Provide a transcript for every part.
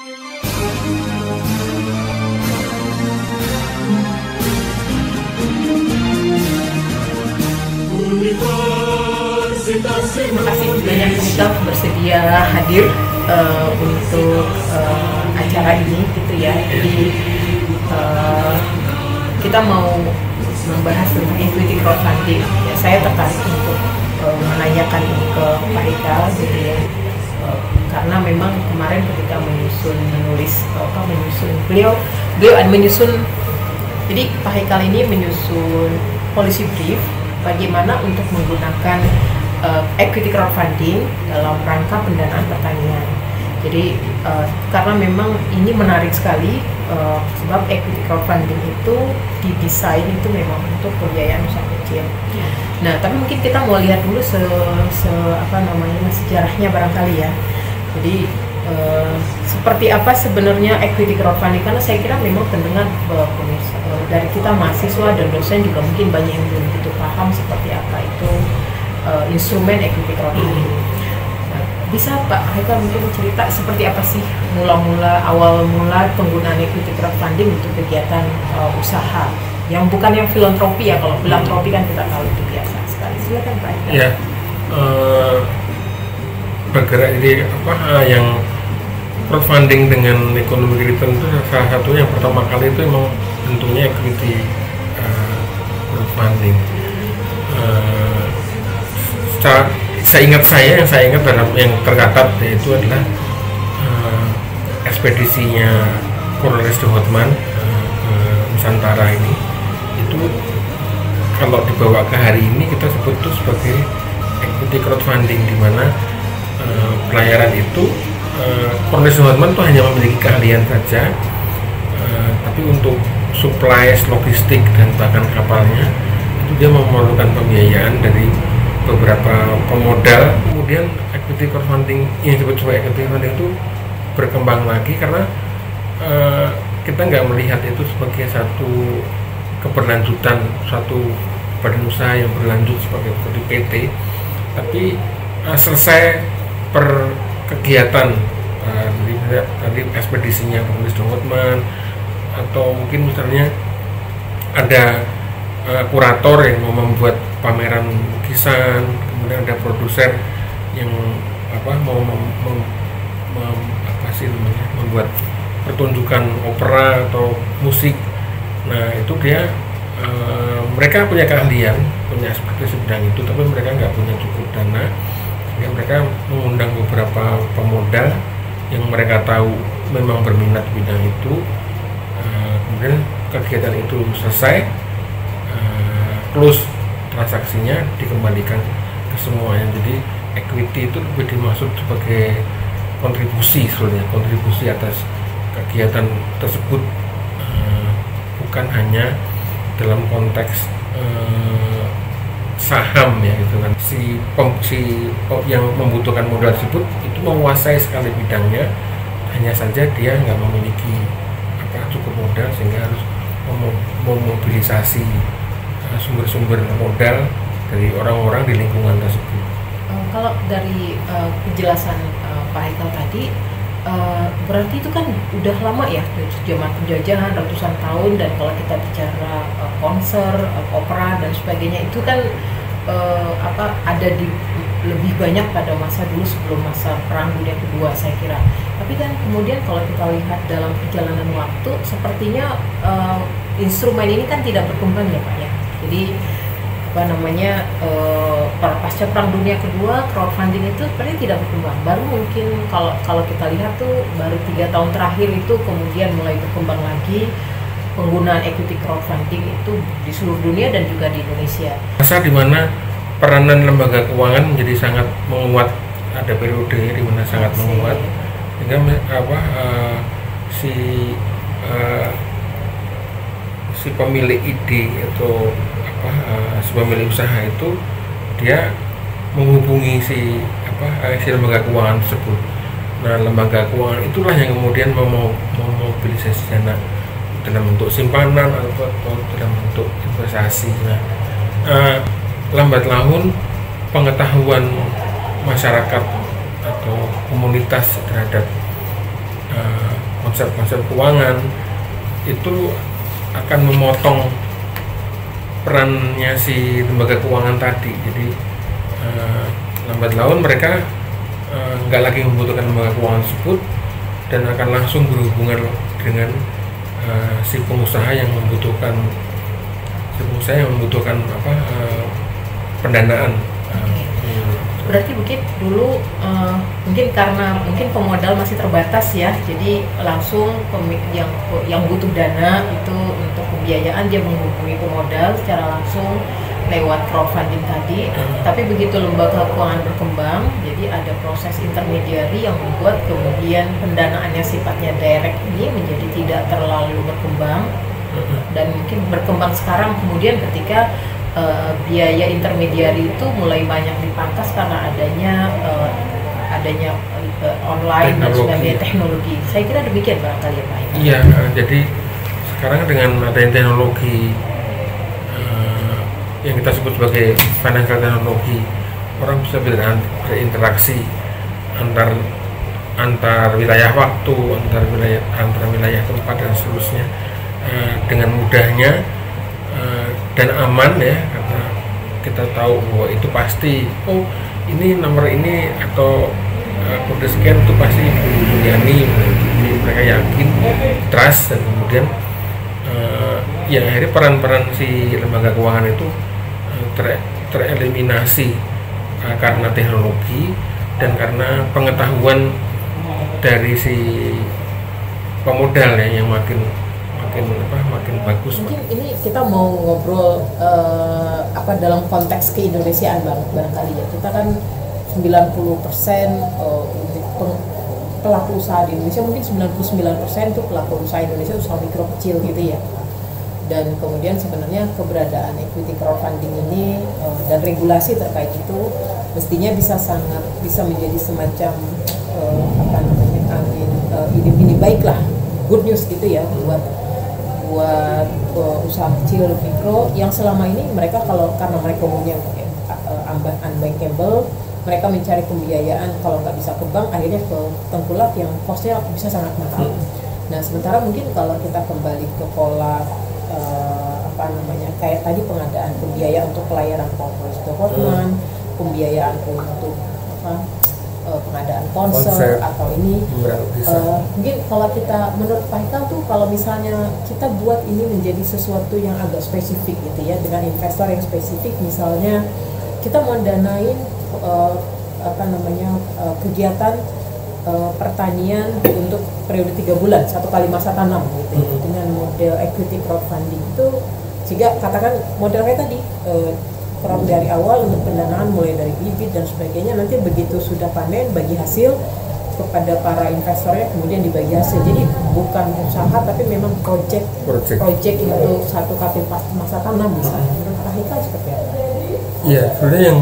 Terima kasih banyak Ustaz bersedia hadir untuk acara ini gitu ya. Jadi kita mau membahas tentang equity crowdfunding. Ya, saya tertarik untuk menanyakan ini ke Pak Haikal gitu ya. Karena memang kemarin ketika beliau menyusun, jadi Pak Haikal ini menyusun policy brief bagaimana untuk menggunakan equity crowdfunding dalam rangka pendanaan pertanian. Jadi karena memang ini menarik sekali sebab equity crowdfunding itu didesain itu memang untuk pembiayaan usaha kecil. Nah, tapi mungkin kita mau lihat dulu sejarahnya barangkali ya. Jadi seperti apa sebenarnya equity crowdfunding, karena saya kira memang pendengar dari kita mahasiswa dan dosen juga mungkin banyak yang belum begitu paham seperti apa itu instrumen equity crowdfunding. Nah, bisa Pak Haikal mungkin cerita seperti apa sih awal mula penggunaan equity crowdfunding untuk kegiatan usaha yang bukan yang filantropi ya. Kalau filantropi kan kita tahu itu biasa sekali. Silakan Pak Haikal. Ya, bergerak ini yang crowdfunding dengan ekonomi return itu salah satunya yang pertama kali itu memang bentuknya equity crowdfunding. Yang saya ingat dalam yang tercatat yaitu adalah ekspedisinya Cornelis de Houtman ke Nusantara ini. Itu kalau dibawa ke hari ini kita sebut itu sebagai equity crowdfunding, di mana pelayaran itu Cornelis de Houtman itu hanya memiliki keahlian saja, tapi untuk supplies, logistik dan bahkan kapalnya itu dia memerlukan pembiayaan dari beberapa pemodal. Kemudian equity crowdfunding yang disebut sebagai equity crowdfunding itu berkembang lagi karena kita nggak melihat itu sebagai satu keberlanjutan, satu badan usaha yang berlanjut seperti PT, tapi selesai per kegiatan dari ekspedisinya Cornelis de Houtman, atau mungkin misalnya ada kurator yang mau membuat pameran lukisan, kemudian ada produser yang membuat pertunjukan opera atau musik. Nah itu dia mereka punya keahlian, punya ekspertis bidang itu, tapi mereka nggak punya cukup dana, sehingga mereka mengundang beberapa pemodal yang mereka tahu memang berminat bidang itu. Kemudian kegiatan itu selesai, close transaksinya, dikembalikan ke semuanya. Jadi equity itu lebih dimaksud sebagai kontribusi sebenarnya, kontribusi atas kegiatan tersebut, bukan hanya dalam konteks saham ya gitu kan. Si yang membutuhkan modal tersebut itu menguasai sekali bidangnya, hanya saja dia nggak memiliki cukup modal sehingga harus memobilisasi sumber-sumber modal dari orang-orang di lingkungan tersebut. Kalau dari penjelasan Pak Haikal tadi, berarti itu kan udah lama ya, zaman penjajahan ratusan tahun, dan kalau kita bicara konser, opera dan sebagainya itu kan ada di lebih banyak pada masa dulu sebelum masa Perang Dunia Kedua saya kira. Tapi kan kemudian kalau kita lihat dalam perjalanan waktu, sepertinya instrumen ini kan tidak berkembang ya Pak ya. Jadi pasca Perang Dunia Kedua, crowdfunding itu sebenarnya tidak berkembang. Baru mungkin kalau kita lihat tuh baru 3 tahun terakhir itu kemudian mulai berkembang lagi penggunaan equity crowdfunding itu di seluruh dunia dan juga di Indonesia. Masa di mana peranan lembaga keuangan menjadi sangat menguat, ada periode di mana sangat menguat, sehingga si pemilik ide atau si pemilik usaha itu dia menghubungi si lembaga keuangan tersebut. Nah, lembaga keuangan itulah yang kemudian memobilisasi dana dalam bentuk simpanan atau dalam bentuk investasi. Nah, lambat laun pengetahuan masyarakat atau komunitas terhadap konsep-konsep keuangan itu akan memotong perannya si lembaga keuangan tadi. Jadi lambat laun mereka nggak lagi membutuhkan lembaga keuangan tersebut dan akan langsung berhubungan dengan si pengusaha yang membutuhkan pendanaan. Berarti mungkin dulu mungkin karena pemodal masih terbatas ya, jadi langsung yang butuh dana itu untuk pembiayaan dia menghubungi pemodal secara langsung lewat crowdfunding tadi. Tapi begitu lembaga keuangan berkembang, jadi ada proses intermediary yang membuat kemudian pendanaannya sifatnya direct ini menjadi tidak terlalu berkembang, dan mungkin berkembang sekarang kemudian ketika biaya intermediari itu mulai banyak dipangkas karena adanya online dan sebagainya, teknologi. Saya kira demikian barangkali ya Pak. Iya, jadi sekarang dengan adanya teknologi yang kita sebut sebagai financial technology, orang bisa berinteraksi antar wilayah waktu, antar wilayah tempat dan seterusnya dengan mudahnya dan aman ya, karena kita tahu bahwa itu pasti ini nomor ini atau kode sekian itu pasti Bu Yani, mereka yakin, trust, dan kemudian ya akhirnya peran-peran si lembaga keuangan itu tereliminasi karena teknologi dan karena pengetahuan dari si pemodal ya yang makin bagus. Mungkin ini kita mau ngobrol dalam konteks keindonesiaan barangkali ya. Kita kan 90% pelaku usaha di Indonesia, mungkin 99% itu pelaku usaha Indonesia usaha mikro kecil gitu ya. Dan kemudian sebenarnya keberadaan equity crowdfunding ini dan regulasi terkait itu mestinya bisa menjadi semacam ini baiklah, good news gitu ya buat usaha kecil mikro yang selama ini mereka karena mereka punya unbankable, mereka mencari pembiayaan kalau nggak bisa ke bank akhirnya ke tengkulak yang costnya bisa sangat mahal. Nah sementara mungkin kalau kita kembali ke pola kayak tadi pengadaan pembiayaan untuk pelayanan corporate development, pembiayaan untuk pengadaan konser atau ini mungkin kalau kita menurut Pak Hikal tuh kalau misalnya kita buat ini menjadi sesuatu yang agak spesifik gitu ya, dengan investor yang spesifik, misalnya kita mau danain kegiatan pertanian untuk periode 3 bulan, 1 kali masa tanam gitu ya, dengan model equity crowdfunding itu, sehingga katakan model kayak tadi dari awal untuk pendanaan mulai dari bibit dan sebagainya, nanti begitu sudah panen bagi hasil kepada para investornya, kemudian dibagi hasil. Jadi bukan usaha tapi memang project untuk 1 kali masa tanam misalnya. Menurut Pak Hikal seperti apa? Iya, sebenarnya yang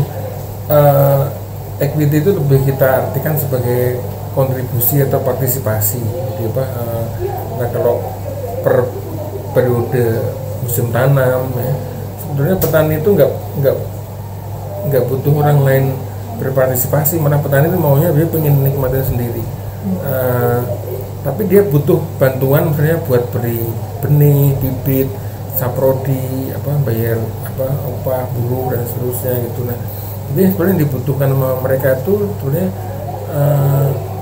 equity itu lebih kita artikan sebagai kontribusi atau partisipasi. Jadi nah kalau per periode musim tanam ya, sebenarnya petani itu nggak butuh orang lain berpartisipasi, mana petani itu maunya dia pengen nikmatin sendiri. Tapi dia butuh bantuan misalnya buat beli benih, bibit, saprodi, bayar upah buruh dan seterusnya gitu. Nah ini sebenarnya dibutuhkan sama mereka itu sebenarnya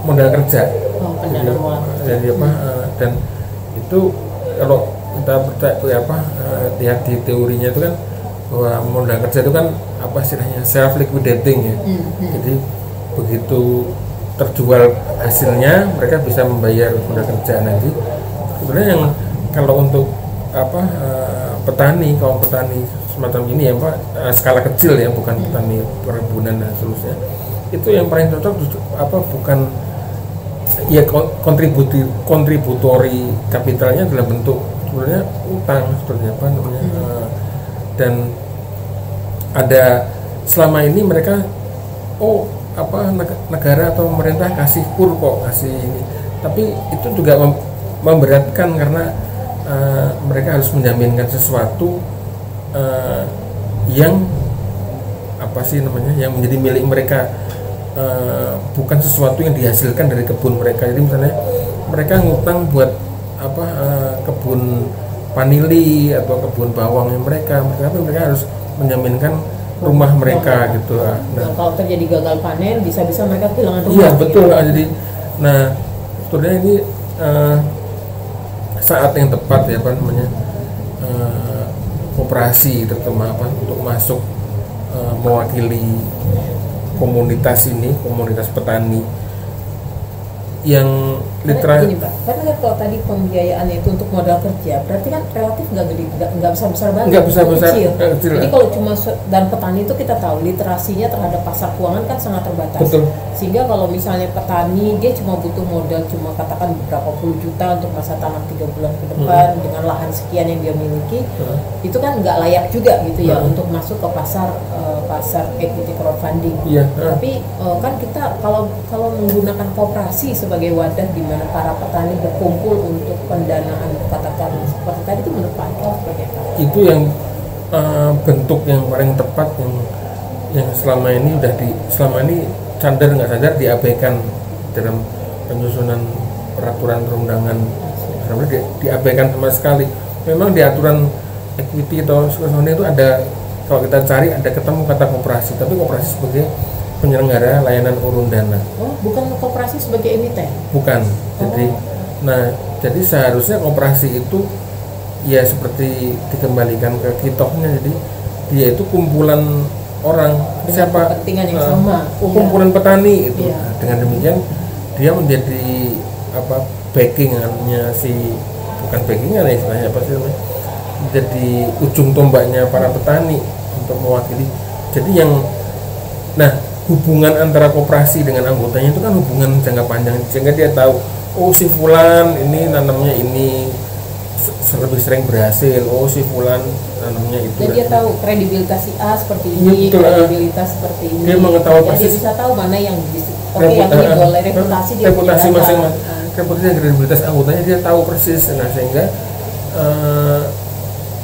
modal kerja. Jadi dan itu kalau kita lihat di teorinya itu kan bahwa modal kerja itu kan istilahnya self liquidating ya. Jadi begitu terjual hasilnya mereka bisa membayar modal kerja nanti. Sebenarnya yang kalau untuk kaum petani semacam ini ya Pak, skala kecil ya, bukan petani perkebunan dan seterusnya, itu yang paling cocok bukan ya kontributori kapitalnya dalam bentuk sebenarnya utang seperti dan ada selama ini mereka negara atau pemerintah kasih kasih ini, tapi itu juga memberatkan karena mereka harus menjaminkan sesuatu yang yang menjadi milik mereka bukan sesuatu yang dihasilkan dari kebun mereka. Jadi misalnya mereka ngutang buat kebun vanili atau kebun bawangnya mereka, tapi mereka harus menjaminkan rumah mereka gitu. Nah, kalau terjadi gagal panen, bisa-bisa mereka kehilangan rumah. Iya betul. Jadi, nah sebetulnya ini saat yang tepat ya koperasi terutama untuk masuk mewakili komunitas ini, komunitas petani yang literasi. Gini Pak, karena kalau tadi pembiayaannya itu untuk modal kerja, berarti kan relatif nggak gede, nggak besar banget, nggak besar, kecil. Jadi kalau cuma dan petani itu kita tahu literasinya terhadap pasar keuangan kan sangat terbatas. Betul. Sehingga kalau misalnya petani dia cuma butuh modal cuma katakan beberapa puluh juta untuk masa tanam 3 bulan ke depan dengan lahan sekian yang dia miliki, itu kan nggak layak juga gitu ya untuk masuk ke pasar equity crowdfunding. Tapi kan kita kalau menggunakan koperasi sebagai wadah di mana para petani berkumpul untuk pendanaan, katakan seperti tadi, itu menurut Pak Eko seperti apa? Itu yang bentuk yang paling tepat yang selama ini sadar nggak sadar diabaikan dalam penyusunan peraturan perundangan, diabaikan sama sekali. Memang di aturan equity atau crowdfunding itu ada, kalau kita cari ada ketemu kata koperasi, tapi koperasi sebagai penyelenggara layanan urun dana. Oh, bukan koperasi sebagai emiten? Bukan. Jadi seharusnya koperasi itu ya seperti dikembalikan ke kitohnya. Jadi dia itu kumpulan orang, siapa kepentingan yang sama, kumpulan petani itu. Dengan demikian dia menjadi backingannya bukan backingan ya istilahnya apa sih namanya, menjadi ujung tombaknya para petani untuk mewakili. Jadi hubungan antara koperasi dengan anggotanya itu kan hubungan jangka panjang, sehingga dia tahu, oh si fulan ini nanamnya ini lebih sering berhasil, oh si fulan nanamnya itu. Dan dia tahu kredibilitas si A seperti ini, kredibilitas seperti ini. Dia mengetahui persis. Dia bisa tahu mana yang yang ini boleh reputasi dia reputasi masing-masing, reputasi dan kredibilitas anggotanya dia tahu persis. Nah sehingga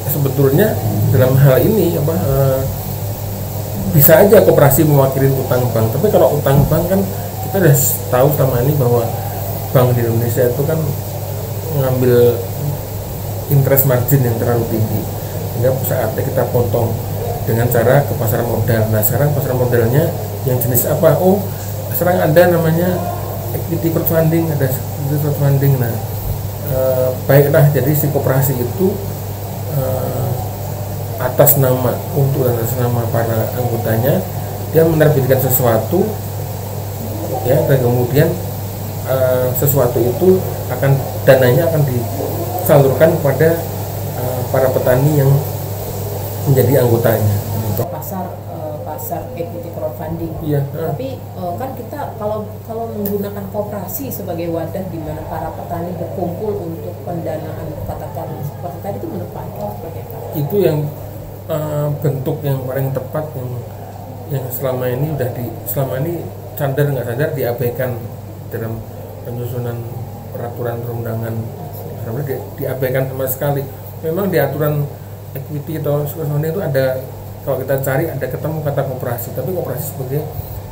sebetulnya dalam hal ini bisa aja koperasi mewakili utang bank, tapi kalau utang bank kan kita udah tahu selama ini bahwa bank di Indonesia itu kan mengambil interest margin yang terlalu tinggi, sehingga saatnya kita potong dengan cara ke pasar modal. Nah sekarang pasar modalnya yang jenis apa? Oh sekarang ada namanya equity crowdfunding, ada equity crowdfunding. Nah baiklah, jadi si koperasi itu atas nama para anggotanya dia menerbitkan sesuatu ya, dan kemudian sesuatu itu dananya akan disalurkan kepada para petani yang menjadi anggotanya. Pasar equity crowdfunding. Tapi kan kita kalau menggunakan koperasi sebagai wadah di mana para petani berkumpul untuk pendanaan, katakan seperti tadi, itu menurut Pak Eko seperti apa? Itu yang bentuk yang paling tepat yang selama ini sadar nggak sadar diabaikan dalam penyusunan peraturan perundangan, diabaikan sama sekali. Memang di aturan equity atau crowdfunding itu ada, kalau kita cari ada ketemu kata koperasi, tapi koperasi sebagai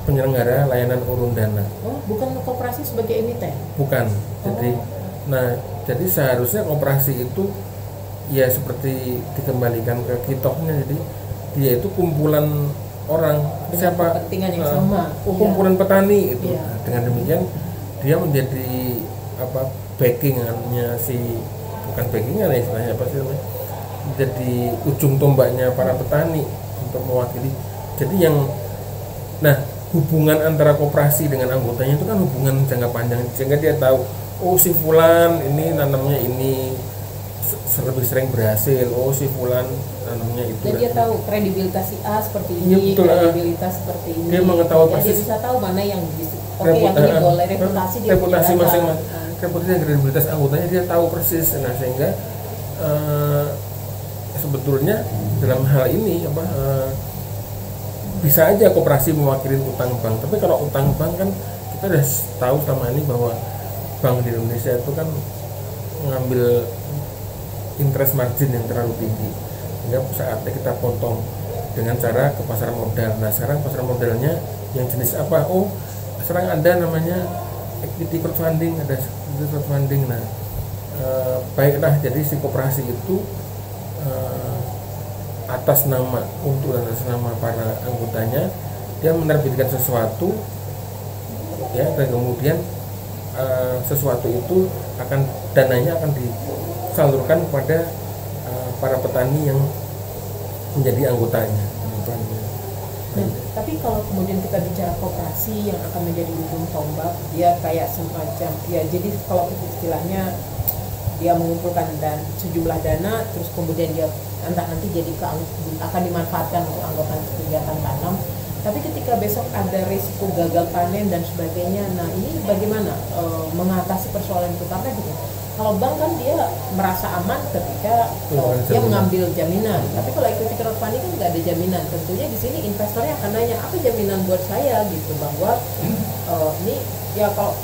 penyelenggara layanan urun dana. Oh, bukan koperasi sebagai emiten? Bukan. Jadi seharusnya koperasi itu ya seperti dikembalikan ke kitohnya. Jadi dia itu kumpulan orang, siapa kepentingan yang sama, kumpulan petani itu. Dengan demikian dia menjadi backingannya bukan backingan ya istilahnya apa sih namanya, menjadi ujung tombaknya para petani untuk mewakili. Jadi hubungan antara koperasi dengan anggotanya itu kan hubungan jangka panjang, sehingga dia tahu, oh si fulan ini nanamnya ini lebih sering berhasil, oh si fulan nanamnya itu. Dan dia tahu kredibilitas si A seperti ini, kredibilitas seperti ini. Dia mengetahui persis. Dia bisa tahu mana yang yang ini boleh reputasi dia masing-masing, reputasi dan kredibilitas anggotanya dia tahu persis. Nah sehingga sebetulnya dalam hal ini bisa aja koperasi mewakili utang bank, tapi kalau utang bank kan kita udah tahu selama ini bahwa bank di Indonesia itu kan mengambil interest margin yang terlalu tinggi, sehingga saatnya kita potong dengan cara ke pasar modal. Nah sekarang pasar modalnya yang jenis apa? Oh, sekarang ada namanya equity crowdfunding, ada equity crowdfunding. Nah, baiklah, jadi si koperasi itu atas nama para anggotanya dia menerbitkan sesuatu, ya, dan kemudian sesuatu itu dananya akan disalurkan kepada para petani yang menjadi anggotanya. Nah, tapi kalau kemudian kita bicara koperasi yang akan menjadi ujung tombak, dia kayak semacam, ya, jadi kalau istilahnya dia mengumpulkan sejumlah dana, terus kemudian dia entah nanti jadi akan dimanfaatkan untuk anggota kegiatan tanam. Tapi ketika besok ada risiko gagal panen dan sebagainya, nah ini bagaimana mengatasi persoalan itu? Karena gitu, kalau bank kan dia merasa aman ketika dia mengambil jaminan. Tapi kalau equity crowdfunding kan nggak ada jaminan. Tentunya di sini investornya akan nanya, apa jaminan buat saya gitu, bahwa ini ya kalau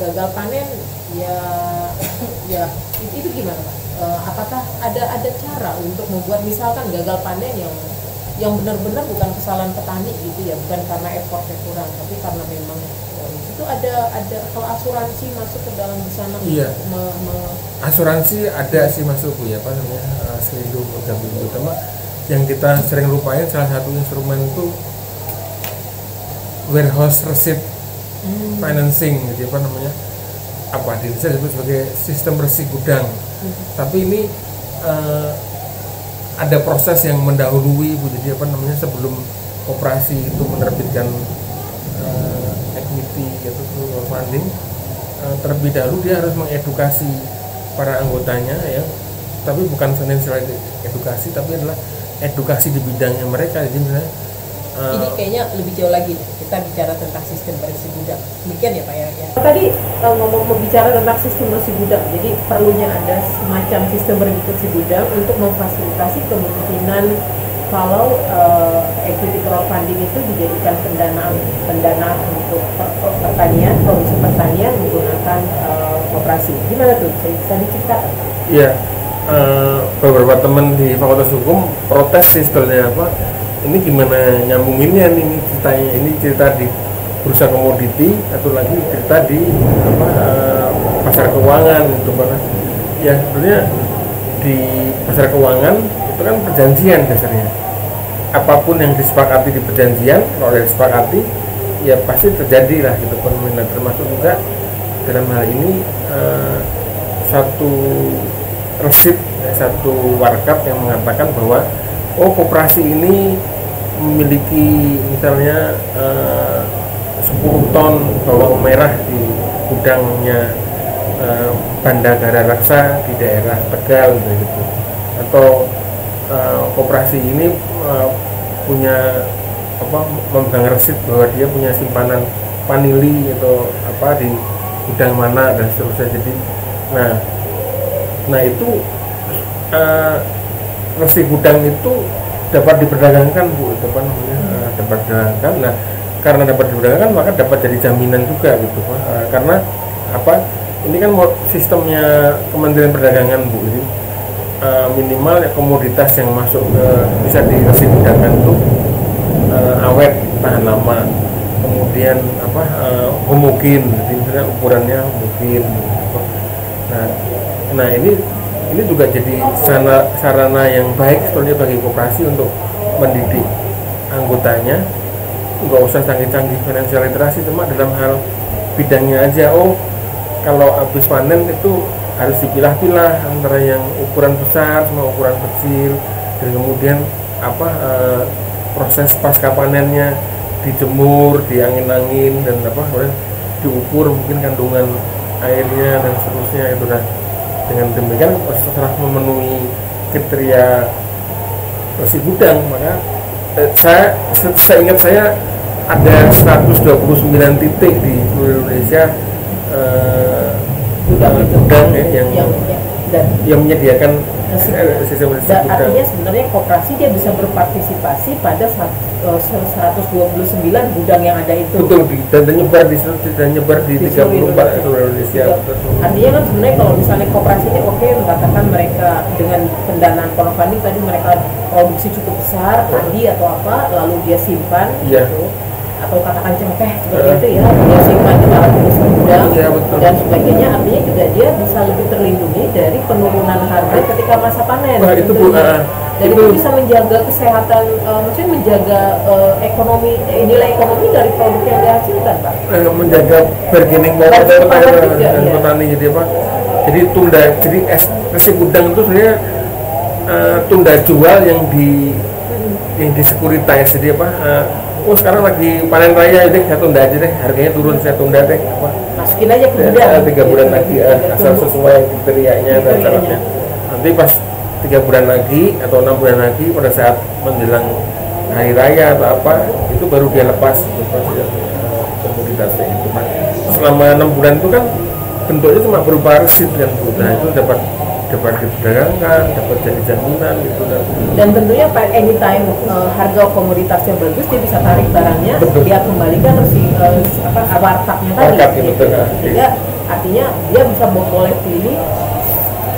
gagal panen ya itu gimana Pak? Apakah ada cara untuk membuat misalkan gagal panen yang benar-benar bukan kesalahan petani gitu ya, bukan karena effortnya kurang, tapi karena memang itu ada kalau asuransi masuk ke dalam di sana? Iya. Asuransi ada sih masuk Bu, ya, apa namanya, Selindo Gabungan Utama. Yang kita sering lupain salah satu instrumen itu warehouse receipt financing, gitu, apa namanya, di Indonesia disebut sebagai sistem resi gudang. Tapi ini ada proses yang mendahului Bu, jadi apa namanya, sebelum koperasi itu menerbitkan equity yaitu crowdfunding, terlebih dahulu dia harus mengedukasi para anggotanya, ya, tapi bukan financial edukasi, tapi adalah edukasi di bidangnya mereka. Jadi misalnya ini kayaknya lebih jauh lagi, kita bicara tentang sistem bersih gudang. Demikian ya Pak ya. Tadi ngomong bicara tentang sistem bersih gudang, jadi perlunya ada semacam sistem bersih gudang untuk memfasilitasi kemungkinan kalau equity crowdfunding itu dijadikan pendanaan untuk pertanian, produksi pertanian menggunakan koperasi. Gimana tuh? Bisa diceritakan? Iya, beberapa teman di Fakultas Hukum protes sih sebenarnya, apa, ini gimana nyambunginnya nih ceritanya, ini cerita di bursa komoditi atau lagi cerita di pasar keuangan gitu, karena ya sebenarnya di pasar keuangan itu kan perjanjian dasarnya, apapun yang disepakati di perjanjian, kalau ada disepakati ya pasti terjadi lah gitu, fenomena, termasuk juga dalam hal ini satu resip, satu warkap yang mengatakan bahwa koperasi ini memiliki misalnya 10 ton bawang merah di gudangnya Bandagara Raksa di daerah Tegal gitu, atau koperasi ini punya memegang resip bahwa dia punya simpanan vanili atau di gudang mana dan seterusnya. Jadi nah itu resip gudang itu dapat diperdagangkan Bu, itu apa namanya, dapat diperdagangkan. Nah, karena dapat diperdagangkan maka dapat jadi jaminan juga gitu, karena ini kan sistemnya Kementerian Perdagangan Bu, jadi minimal ya, komoditas yang masuk bisa diresidangkan itu awet, tahan lama, kemudian homogen, jadi misalnya ukurannya homogen gitu. Nah ini juga jadi sarana yang baik sebenarnya bagi koperasi untuk mendidik anggotanya. Nggak usah canggih-canggih financial literasi, cuma dalam hal bidangnya aja. Kalau habis panen itu harus dipilah-pilah antara yang ukuran besar sama ukuran kecil, dan kemudian proses pasca panennya dijemur, diangin-angin, dan kemudian diukur mungkin kandungan airnya dan seterusnya itu. Dengan demikian setelah memenuhi kriteria bersih gudang, maka saya ingat saya ada 129 titik di seluruh Indonesia gudang yang menyediakan sistem bersih gudang. Artinya sebenarnya koperasi dia bisa berpartisipasi pada 129 gudang yang ada itu. Betul, dan nyebar di 34 seluruh Indonesia. Artinya kan sebenarnya kalau misalnya koperasi ini mengatakan mereka dengan pendanaan crowdfunding tadi mereka produksi cukup besar padi atau lalu dia simpan gitu. atau katakan cepeh seperti itu ya, dia simpan di dalam gudang Ya, betul. dan sebagainya, artinya juga dia bisa lebih terlindungi dari penurunan harga ketika masa panen. Wah, itu Bu, tentunya. Dan itu bisa menjaga kesehatan, maksudnya menjaga ekonomi, nilai ekonomi dari produk yang dihasilkan, Pak. Menjaga bargaining power Bargaining power petani, juga, dan iya. petani. Jadi apa? Jadi tunda, jadi ekspresi gudang itu sebenarnya tunda jual yang di securitize. Jadi apa? Oh sekarang lagi panen raya, deh saya tunda aja deh, harganya turun saya tunda deh. Apa? Masukin aja ke Ya, gudang. 3 bulan lagi asal Tunggu. sesuai kriterianya dan syaratnya. Nanti pas 3 bulan lagi atau 6 bulan lagi pada saat menjelang hari raya atau apa, itu baru dia lepas komoditasnya itu kan. Selama 6 bulan itu kan bentuknya cuma berupa resit kan Bu. Nah itu dapat diperdagangkan, dapat jadi jaminan gitu kan. Dan tentunya Pak, anytime harga komoditasnya bagus, dia bisa tarik barangnya, Betul. dia kembalikan wartapnya tadi. Wartapnya, betul. Sehingga artinya dia bisa boleh pilih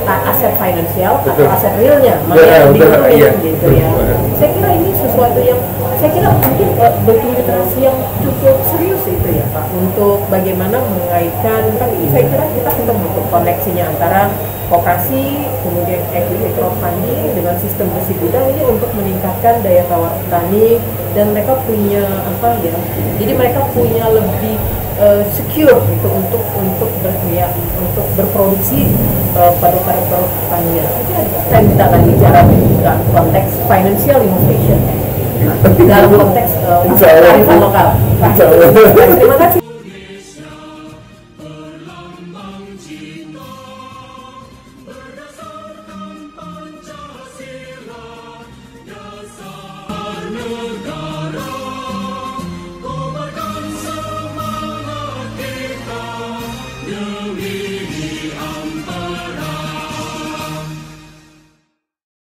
aset finansial atau Betul. aset realnya, mana Ya, yang betul, dihitungin, iya. gitu ya. Saya kira ini sesuatu yang saya kira mungkin butuh literasi yang cukup serius itu ya Pak, untuk bagaimana mengaitkan, kan saya kira kita tetap butuh koneksinya antara koperasi, kemudian equity crowdfunding dengan sistem besi gudang ini untuk meningkatkan daya tawar petani, dan mereka punya jadi mereka punya lebih secure gitu untuk berproduksi pada produk pertanian. Saya tidak lagi bicara dalam konteks financial innovation dalam konteks Insya Allah. kearifan lokal. Insya Allah. Terima kasih.